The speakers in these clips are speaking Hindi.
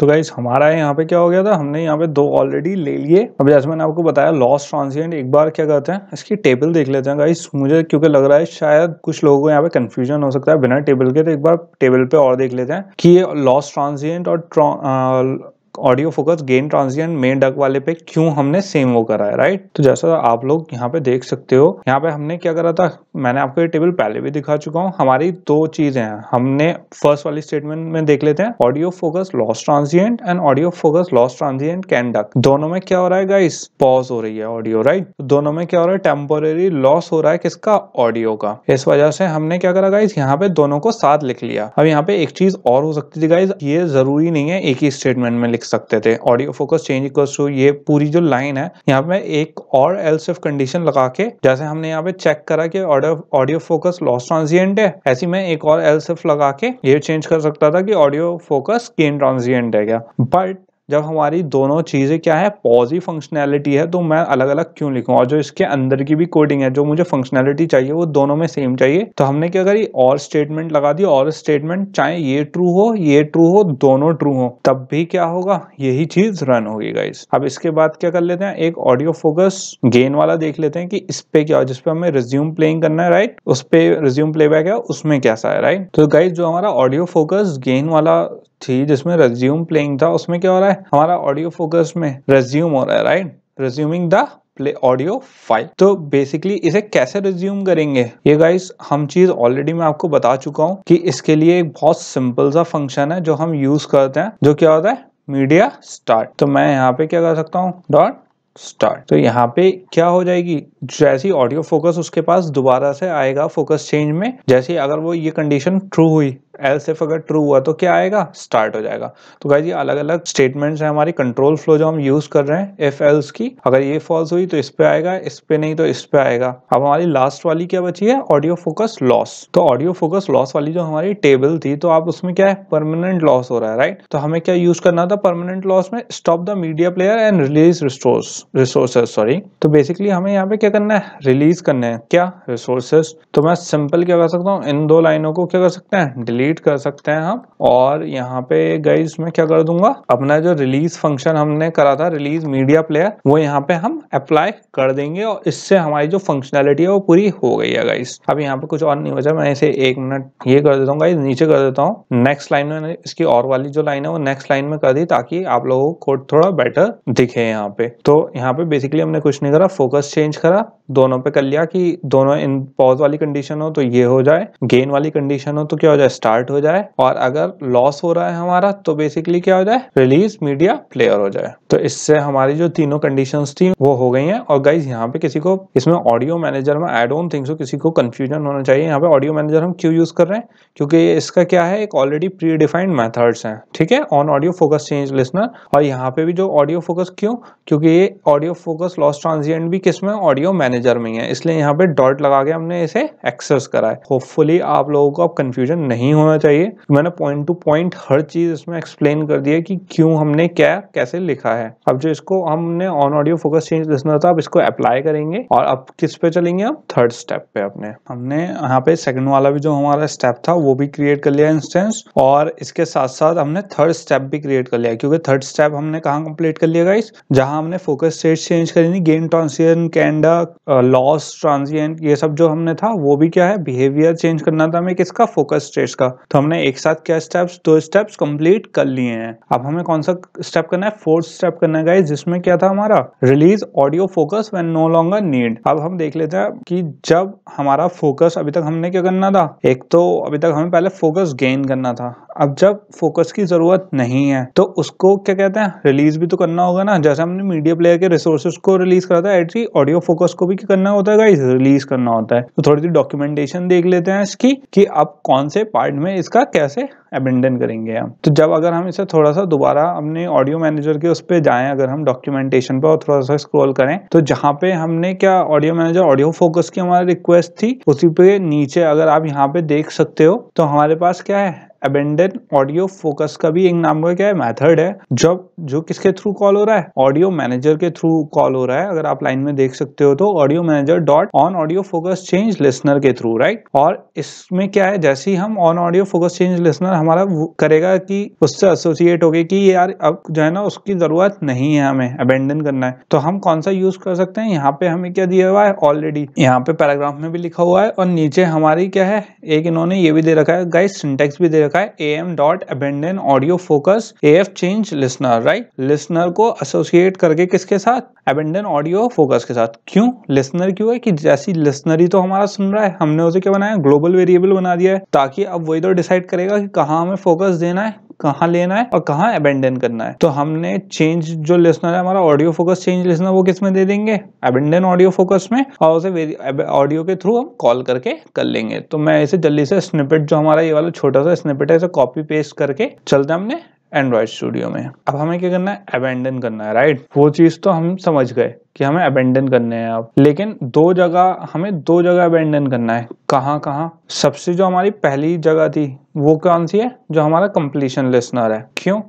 तो गाइस हमारा यहाँ पे क्या हो गया था, हमने यहाँ पे 2 ऑलरेडी ले लिए। अब जैसे मैंने आपको बताया लॉस ट्रांसिएंट, एक बार क्या करते हैं इसकी टेबल देख लेते हैं गाइस। मुझे क्योंकि लग रहा है शायद कुछ लोगों को यहाँ पे कंफ्यूजन हो सकता है बिना टेबल के, तो एक बार टेबल पे और देख लेते हैं कि ये लॉस ट्रांसिएंट और audio focus gain transient main duck वाले पे क्यों हमने सेम वो करा है, राइट। तो जैसा आप लोग यहाँ पे देख सकते हो, यहाँ पे हमने क्या करा था, मैंने आपको ये टेबल पहले भी दिखा चुका हूँ। हमारी 2 चीजें हैं, हमने फर्स्ट वाली स्टेटमेंट में देख लेते हैं audio focus loss transient and audio focus loss transient can duck. दोनों में क्या हो रहा है गाइस, पॉज हो रही है ऑडियो, राइट। दोनों में क्या हो रहा है, टेम्पोरेरी लॉस हो रहा है किसका, ऑडियो का। इस वजह से हमने क्या करा गाइस, यहाँ पे दोनों को साथ लिख लिया। अब यहाँ पे एक चीज और हो सकती थी गाइस, ये जरूरी नहीं है एक ही स्टेटमेंट में लिख सकते थे। Audio focus change equals to, ये पूरी जो लाइन है यहाँ पे एक और एल्स इफ कंडीशन लगा के, जैसे हमने यहाँ पे चेक करा कि ऑडियो फोकस लॉस ट्रांसिएंट है, ऐसी मैं एक और एल्स इफ लगा के ये चेंज कर सकता था कि ऑडियो फोकस गेन ट्रांसिएंट है क्या। बट जब हमारी दोनों चीजें क्या है, पॉजिटिव फंक्शनैलिटी है, तो मैं अलग अलग क्यों लिखूं, और जो इसके अंदर की भी कोडिंग है, जो मुझे फंक्शनैलिटी चाहिए वो दोनों में सेम चाहिए। तो हमने क्या करी, और स्टेटमेंट लगा दी। और स्टेटमेंट चाहे ये ट्रू हो ये ट्रू हो, दोनों ट्रू हो, तब भी क्या होगा, यही चीज रन होगी गाइस। अब इसके बाद क्या कर लेते हैं, एक ऑडियो फोकस गेन वाला देख लेते हैं कि इस पे क्या हो, जिसपे हमें रिज्यूम प्लेइंग करना है, राइट। उस पे रिज्यूम प्लेबैक है, उसमें कैसा है, राइट। तो गाइस जो हमारा ऑडियो फोकस गेन वाला थी जिसमें रिज्यूम प्लेइंग था, उसमें क्या हो रहा है, हमारा ऑडियो फोकस में रिज्यूम हो रहा है, right, resuming the play audio file. तो बेसिकली इसे कैसे रिज्यूम करेंगे, ये गाइस हम चीज ऑलरेडी मैं आपको बता चुका हूं कि इसके लिए एक बहुत सिंपल सा फंक्शन है जो हम यूज करते हैं, जो क्या होता है, मीडिया स्टार्ट। तो मैं यहाँ पे क्या कर सकता हूँ, डॉट स्टार्ट। तो यहाँ पे क्या हो जाएगी, जैसी ऑडियो फोकस उसके पास दोबारा से आएगा फोकस चेंज में, जैसे अगर वो ये कंडीशन ट्रू हुई, एल्स इफ अगर ट्रू हुआ तो क्या आएगा, स्टार्ट हो जाएगा। तो गाइस ये अलग अलग स्टेटमेंट्स हैं हमारी कंट्रोल फ्लो जो हम यूज कर रहे हैं इफ एल्स की। अगर ये फॉल्स हुई तो इस पे आएगा, इस पे नहीं तो इस पे आएगा। अब हमारी लास्ट वाली क्या बची है, ऑडियो फोकस लॉस। तो ऑडियो फोकस लॉस वाली जो हमारी टेबल थी, तो आप उसमें क्या है, परमानेंट लॉस हो रहा है, राइट। तो हमें क्या यूज करना था, परमानेंट लॉस में stop the media player and release resources, sorry. तो बेसिकली हमें यहाँ पे क्या करना है, रिलीज करना है क्या, रिसोर्सेज। तो मैं सिंपल क्या कर सकता हूँ, इन 2 लाइनों को क्या कर सकते हैं, डिलीट कर सकते हैं हम। और यहाँ पे गाइस मैं क्या कर दूंगा, अपना जो रिलीज फंक्शन हमने करा था, रिलीज मीडिया प्लेयर, वो यहाँ पे हम अप्लाई कर देंगे और इससे हमारी जो फंक्शनैलिटी है वो पूरी हो गई है गाइस। अब यहाँ पे कुछ और नहीं बचा, मैं इसे 1 मिनट ये कर देता हूँ गाइस, नीचे कर देता हूँ। नेक्स्ट लाइन में इसकी और वाली जो लाइन है वो नेक्स्ट लाइन में कर दी, ताकि आप लोगों को कोड थोड़ा बेटर दिखे यहाँ पे। तो यहाँ पे बेसिकली हमने कुछ नहीं करा, फोकस चेंज करा, दोनों पे कर लिया कि दोनों इन पॉज वाली कंडीशन हो तो ये हो जाए, गेन वाली कंडीशन हो तो क्या हो जाए, स्टार्ट हो जाए, और अगर लॉस हो रहा है हमारा तो बेसिकली क्या हो जाए, रिलीज मीडिया प्लेयर हो जाए। तो इससे हमारी जो तीनों कंडीशंस थी वो हो गई हैं। और गाइज यहाँ पे किसी को इसमें ऑडियो मैनेजर में आई डोंट थिंक सो किसी को कंफ्यूजन होना चाहिए। यहाँ पे ऑडियो मैनेजर हम क्यों यूज कर रहे हैं, क्योंकि इसका क्या है, एक ऑलरेडी प्री डिफाइंड मेथड्स हैं, ठीक है, on audio focus change listener. और यहाँ पे भी जो ऑडियो फोकस, क्यों, क्योंकि ये ऑडियो फोकस लॉस ट्रांसिएंट भी किसमें, ऑडियो मैनेजर में है, इसलिए यहाँ पे डॉट लगा के हमने इसे एक्सेस करा है। होपफुली आप लोगों को अब कंफ्यूजन नहीं होना चाहिए। मैंने पॉइंट टू पॉइंट हर चीज इसमें एक्सप्लेन कर दी है कि क्यों हमने क्या कैसे लिखा है। अब जो इसको हमने on audio focus change listener था, अब इसको अप्लाई करेंगे और अब किस पे चलेंगे, अब थर्ड स्टेप पे। अपने हमने यहाँ पे सेकंड वाला भी जो हमारा स्टेप था वो भी क्रिएट कर लिया इंस्टेंस, और इसके साथ साथ हमने थर्ड स्टेप भी क्रिएट कर लिया, क्योंकि थर्ड स्टेप हमने कहाँ कंप्लीट कर लिया गाइस, जहां हमने फोकस स्टेट चेंज करी थी, gain transient, can duck, loss transient, ये सब जो हमने था वो भी क्या है, बिहेवियर चेंज करना था हमें किसका, फोकस स्टेट्स का। तो हमने एक साथ क्या स्टेप्स, 2 स्टेप्स कंप्लीट कर लिए हैं। अब हमें कौन सा स्टेप करना है, फोर्थ स्टेप करना है गाइस, जिसमें क्या था हमारा, release audio focus when no longer need. अब हम देख लेते हैं कि जब हमारा फोकस, अभी तक हमने क्या करना था, एक तो अभी तक हमें पहले फोकस गेन करना था, अब जब फोकस की जरूरत नहीं है तो उसको क्या कहते हैं, रिलीज भी तो करना होगा ना। जैसे हमने मीडिया प्लेयर के रिसोर्सेज को रिलीज करा था, ऐसे ऑडियो फोकस को भी क्या करना होता है गाइस, रिलीज करना होता है। तो थोड़ी सी डॉक्यूमेंटेशन देख लेते हैं इसकी कि अब कौन से पार्ट में इसका कैसे अबेंडन करेंगे हम। तो जब अगर हम इसे थोड़ा सा दोबारा अपने ऑडियो मैनेजर के उस पे जाएं, अगर हम डॉक्यूमेंटेशन पे और थोड़ा सा स्क्रॉल करें, तो जहां पे हमने क्या ऑडियो मैनेजर ऑडियो फोकस की हमारी रिक्वेस्ट थी, उसी पे नीचे अगर आप यहाँ पे देख सकते हो, तो हमारे पास क्या है, अबेंडन ऑडियो फोकस का भी एक नाम का क्या है मेथड है, जो किसके थ्रू कॉल हो रहा है, ऑडियो मैनेजर के थ्रू कॉल हो रहा है। अगर आप लाइन में देख सकते हो तो audio manager dot on audio focus change listener के थ्रू, राइट। और इसमें क्या है, जैसे ही हम on audio focus change listener हमारा करेगा कि उससे एसोसिएट हो गए कि यार अब जो है ना उसकी जरूरत नहीं है, हमें अबेंडन करना है, तो हम कौन सा यूज कर सकते हैं। यहाँ पे हमें क्या दिया हुआ है, ऑलरेडी यहाँ पे पैराग्राफ में भी लिखा हुआ है और नीचे हमारी क्या है, एक इन्होंने ये भी दे रखा है गाइस, सिंटेक्स भी दे रखा है, am dot abandon audio focus af change listener, right. Listener को एसोसिएट करके किसके साथ, अबेंडन ऑडियो फोकस के साथ। क्यों लिसनर, क्यों है कि जैसी लिसनर ही तो हमारा सुन रहा है, हमने उसे क्या बनाया, ग्लोबल वेरिएबल बना दिया है, ताकि अब वही तो डिसाइड करेगा कि कहाँ हमें फोकस देना है, कहाँ लेना है और कहाँ अबेंडन करना है। तो हमने चेंज जो लिसनर है हमारा ऑडियो फोकस चेंज लिसनर, वो किस में दे देंगे, अबेंडन ऑडियो फोकस में, और उसे ऑडियो के थ्रू हम कॉल करके कर लेंगे। तो मैं इसे जल्दी से स्निपेट, जो हमारा ये वाला छोटा सा स्निपेट है, इसे कॉपी पेस्ट करके चलते हैं हमने एंड्रॉइड स्टूडियो में। अब हमें क्या करना है, अबेंडन करना है, राइट। वो चीज तो हम समझ गए कि हमें अबेंडन करने हैं अब, लेकिन हमें दो जगह अबेंडन करना है। कहाँ कहाँ, सबसे जो हमारी पहली जगह थी वो कौन सी है, जो हमारा कंप्लीशन लिसनर है। क्यों,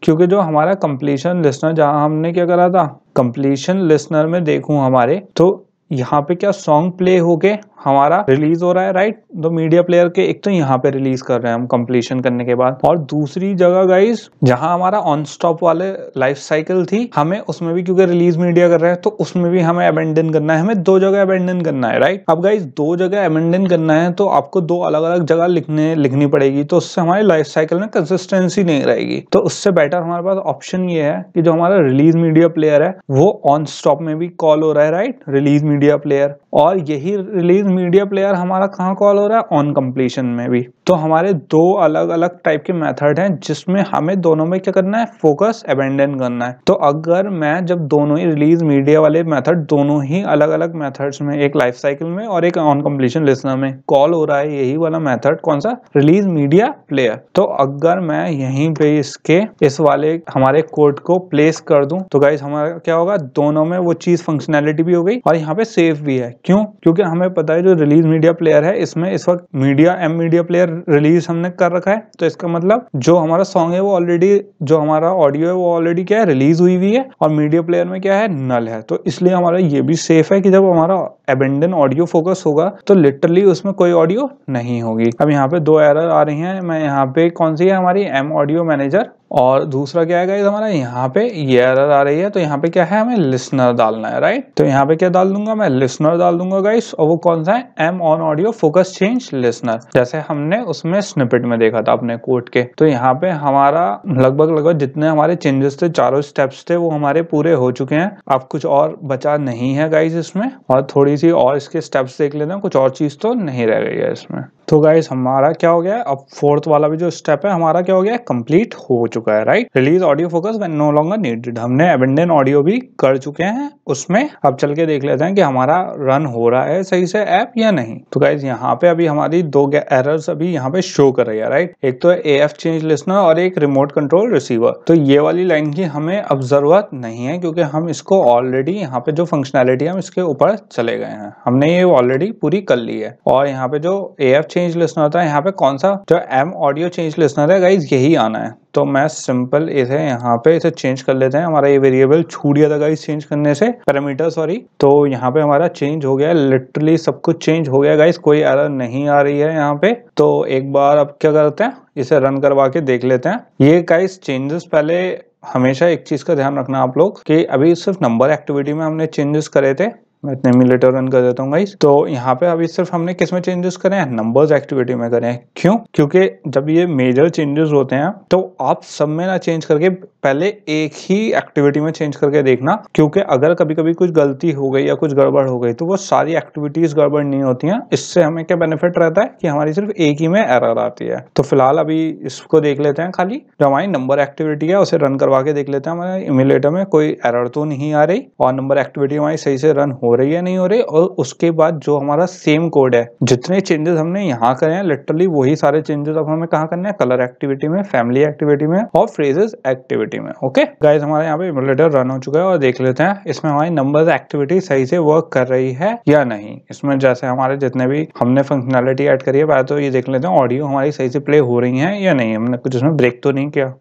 क्योंकि जो हमारा कंप्लीशन लिसनर, जहां हमने क्या करा था, कंप्लीशन लिसनर में देखूं हमारे, तो यहाँ पे क्या सॉन्ग प्ले होके हमारा रिलीज हो रहा है, राइट। तो मीडिया प्लेयर के एक तो यहाँ पे रिलीज कर रहे हैं हम कंप्लीशन करने के बाद, और दूसरी जगह गाइस जहां हमारा ऑन स्टॉप वाले लाइफ साइकिल थी, हमें उसमें भी क्योंकि रिलीज मीडिया कर रहे हैं तो उसमें भी हमें अबेंडन करना है, हमें दो जगह अबेंडन करना है, राइट। अब गाइस दो जगह अबेंडन करना है तो आपको दो अलग अलग जगह लिखनी पड़ेगी, तो उससे हमारी लाइफ साइकिल में कंसिस्टेंसी नहीं रहेगी। तो उससे बेटर हमारे पास ऑप्शन ये है कि जो हमारा रिलीज मीडिया प्लेयर है वो ऑन स्टॉप में भी कॉल हो रहा है, राइट, रिलीज मीडिया प्लेयर, और यही रिलीज मीडिया प्लेयर हमारा कहाँ कॉल हो रहा है, ऑन कंप्लीशन में भी। तो हमारे दो अलग अलग टाइप के मेथड हैं जिसमें हमें दोनों में क्या करना है, फोकस अबेंडन करना है। तो अगर मैं जब दोनों ही रिलीज मीडिया वाले मेथड, दोनों ही अलग अलग मेथड्स में, एक लाइफ साइकिल में और एक ऑन कंप्लीशन लिसनर में कॉल हो रहा है यही वाला मेथड, कौन सा, रिलीज मीडिया प्लेयर। तो अगर मैं यहीं पे इसके इस वाले हमारे कोड को प्लेस कर दूं तो गाइस हमारा क्या होगा, दोनों में वो चीज फंक्शनैलिटी भी हो गई और यहाँ पे सेफ भी है। क्यों, क्योंकि हमें पता है जो रिलीज मीडिया प्लेयर है इसमें इस वक्त मीडिया प्लेयर रिलीज हमने कर रखा है, तो इसका मतलब जो हमारा सॉन्ग है वो ऑलरेडी, जो हमारा ऑडियो है वो ऑलरेडी क्या है, रिलीज हुई है, और मीडिया प्लेयर में क्या है, नल है। तो इसलिए हमारा ये भी सेफ है कि जब हमारा अबेंडन ऑडियो फोकस होगा तो लिटरली उसमें कोई ऑडियो नहीं होगी। अब यहाँ पे दो एरर आ रही हैं, मैं यहाँ पे कौन सी है हमारी एम ऑडियो मैनेजर, और दूसरा क्या है गाइस हमारा यहाँ पे ये एरर आ रही है। तो यहाँ पे क्या है, हमें लिसनर डालना है, राइट। तो यहाँ पे क्या डाल दूंगा, मैं लिसनर डाल दूंगा गाइस, और वो कौन सा है, M on audio focus change listener, जैसे हमने उसमें स्निपेट में देखा था अपने कोड के। तो यहाँ पे हमारा लगभग जितने हमारे चेंजेस थे, चारों स्टेप्स थे, वो हमारे पूरे हो चुके हैं। अब कुछ और बचा नहीं है गाइस इसमें, और थोड़ी सी और इसके स्टेप्स देख लेते हैं, कुछ और चीज तो नहीं रह गई है इसमें। तो गाइस हमारा क्या हो गया है, अब फोर्थ वाला भी जो स्टेप है हमारा क्या हो गया है, कंप्लीट हो चुका है, right. Release audio focus when no longer needed, हमने अबेंडन ऑडियो भी कर चुके हैं उसमें। अब चल के देख लेते हैं कि हमारा रन हो रहा है सही से ऐप या नहीं। तो गाइस यहाँ पे अभी हमारी दो एरर्स अभी यहाँ पे शो कर रही है, राइट। एक तो है AF चेंज लिसनर और एक रिमोट कंट्रोल रिसीवर। तो ये वाली लाइन की हमें अब जरूरत नहीं है, क्योंकि हम इसको ऑलरेडी यहाँ पे जो फंक्शनैलिटी है हम इसके ऊपर चले गए हैं, हमने ये ऑलरेडी पूरी कर ली है। और यहाँ पे जो AF चेंज लिसनर होता है, यहाँ पे कौन सा, जो M ऑडियो चेंज लिसनर है गाइस, यही आना है। तो मैं सिंपल इसे यहाँ पे इसे चेंज कर लेते हैं, हमारा ये वेरिएबल छूट गया था गाइस चेंज करने से, पैरामीटर सॉरी। तो यहाँ पे हमारा चेंज हो गया, लिटरली सब कुछ चेंज हो गया गाइस, कोई एरर नहीं आ रही है यहाँ पे। तो एक बार अब क्या करते हैं, इसे रन करवा के देख लेते हैं। ये गाइस चेंजेस पहले हमेशा एक चीज का ध्यान रखना आप लोग, कि अभी सिर्फ नंबर एक्टिविटी में हमने चेंजेस करे थे। मैं इतने एमुलेटर रन कर देता हूँ गाइस। तो यहाँ पे अभी सिर्फ हमने किस में चेंजेस करे हैं, नंबर्स एक्टिविटी में करे हैं। क्यों, क्योंकि जब ये मेजर चेंजेस होते हैं तो आप सब में ना चेंज करके पहले एक ही एक्टिविटी में चेंज करके देखना, क्योंकि अगर कभी कभी कुछ गलती हो गई या कुछ गड़बड़ हो गई तो वो सारी एक्टिविटीज गड़बड़ नहीं होती हैं। इससे हमें क्या बेनिफिट रहता है कि हमारी सिर्फ एक ही में एरर आती है। तो फिलहाल अभी इसको देख लेते हैं, खाली जो हमारी नंबर एक्टिविटी है उसे रन करवा के देख लेते हैं, हमारे इम्यूलेटर में कोई एरर तो नहीं आ रही और नंबर एक्टिविटी हमारी सही से रन हो रही है नहीं हो रही, और उसके बाद जो हमारा सेम कोड है, जितने चेंजेस हमने यहाँ करे हैं लिटरली वही सारे चेंजेस अब हमें कहाँ करने हैं, कलर एक्टिविटी में, फैमिली एक्टिविटी में और फ्रेजेस एक्टिविटी में। ओके गाइस, हमारे यहाँ पे इम्यूलेटर रन हो चुका है और देख लेते हैं इसमें हमारी नंबर्स एक्टिविटी सही से वर्क कर रही है या नहीं। इसमें जैसे हमारे जितने भी हमने फंक्शनैलिटी ऐड करी है, पहले तो ये देख लेते हैं ऑडियो हमारी सही से प्ले हो रही है या नहीं, हमने कुछ इसमें ब्रेक तो नहीं किया।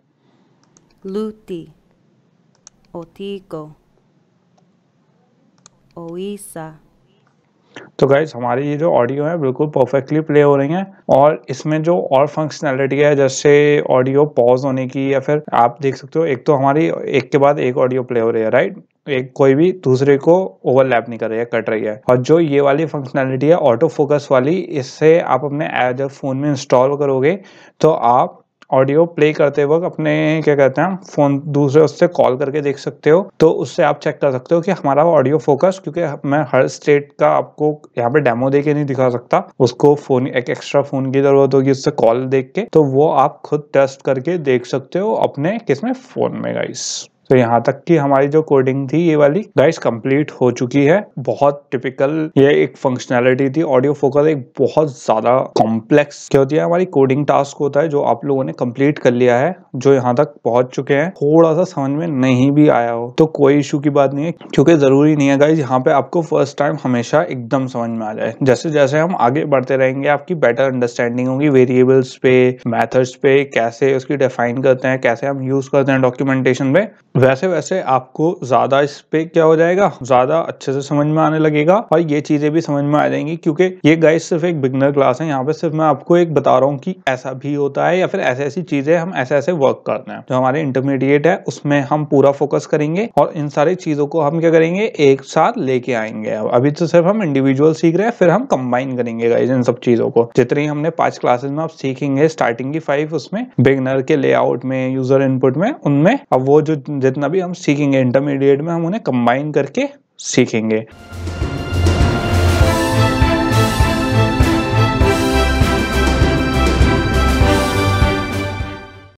Luti, Otico, Oisa। तो गाइस हमारी ये जो ऑडियो है बिल्कुल परफेक्टली प्ले हो रही है, और इसमें जो और फंक्शनैलिटी है जैसे ऑडियो पॉज होने की, या फिर आप देख सकते हो एक तो हमारी एक के बाद एक ऑडियो प्ले हो रही है, राइट, एक कोई भी दूसरे को ओवरलैप नहीं कर रही है, कट रही है। और जो ये वाली फंक्शनैलिटी है ऑटो फोकस वाली, इससे आप अपने जब फोन में इंस्टॉल करोगे तो आप ऑडियो प्ले करते वक्त अपने क्या कहते हैं फोन दूसरे उससे कॉल करके देख सकते हो, तो उससे आप चेक कर सकते हो कि हमारा ऑडियो फोकस, क्योंकि मैं हर स्टेट का आपको यहाँ पे डेमो देके नहीं दिखा सकता, उसको फोन एक एक्स्ट्रा फोन की जरूरत होगी उससे कॉल देख के, तो वो आप खुद टेस्ट करके देख सकते हो अपने किसमें फोन में गाइस। तो यहाँ तक कि हमारी जो कोडिंग थी ये वाली गाइस कंप्लीट हो चुकी है। बहुत टिपिकल ये एक फंक्शनैलिटी थी, ऑडियो फोकस एक बहुत ज्यादा कॉम्प्लेक्स क्या होती है हमारी कोडिंग टास्क होता है, जो आप लोगों ने कंप्लीट कर लिया है, जो यहाँ तक पहुंच चुके हैं। थोड़ा सा समझ में नहीं भी आया हो तो कोई इशू की बात नहीं है, क्योंकि जरूरी नहीं है गाइस यहाँ पे आपको फर्स्ट टाइम हमेशा एकदम समझ में आ जाए। जैसे जैसे हम आगे बढ़ते रहेंगे आपकी बेटर अंडरस्टैंडिंग होगी वेरिएबल्स पे, मेथड्स पे, कैसे उसकी डिफाइन करते हैं, कैसे हम यूज करते हैं डॉक्यूमेंटेशन में, वैसे वैसे आपको ज्यादा इस पे क्या हो जाएगा, ज्यादा अच्छे से समझ में आने लगेगा, और ये चीजें भी समझ में आ जाएंगी। क्योंकि ये गाइस सिर्फ एक बिगिनर क्लास है, यहाँ पे सिर्फ मैं आपको एक बता रहा हूँ कि ऐसा भी होता है, या फिर ऐसे ऐसी चीजें हम ऐसे ऐसे वर्क करते हैं। जो हमारे इंटरमीडिएट है उसमें हम पूरा फोकस करेंगे, और इन सारी चीजों को हम क्या करेंगे एक साथ लेके आएंगे। अभी तो सिर्फ हम इंडिविजुअल सीख रहे हैं, फिर हम कंबाइन करेंगे गाइस इन सब चीजों को। जितनी हमने 5 क्लासेस में आप सीखेंगे, स्टार्टिंग की 5 उसमें बिगिनर के लेआउट में, यूजर इनपुट में, उनमें अब वो जो जितना भी हम सीखेंगे इंटरमीडिएट में हम उन्हें कंबाइन करके सीखेंगे।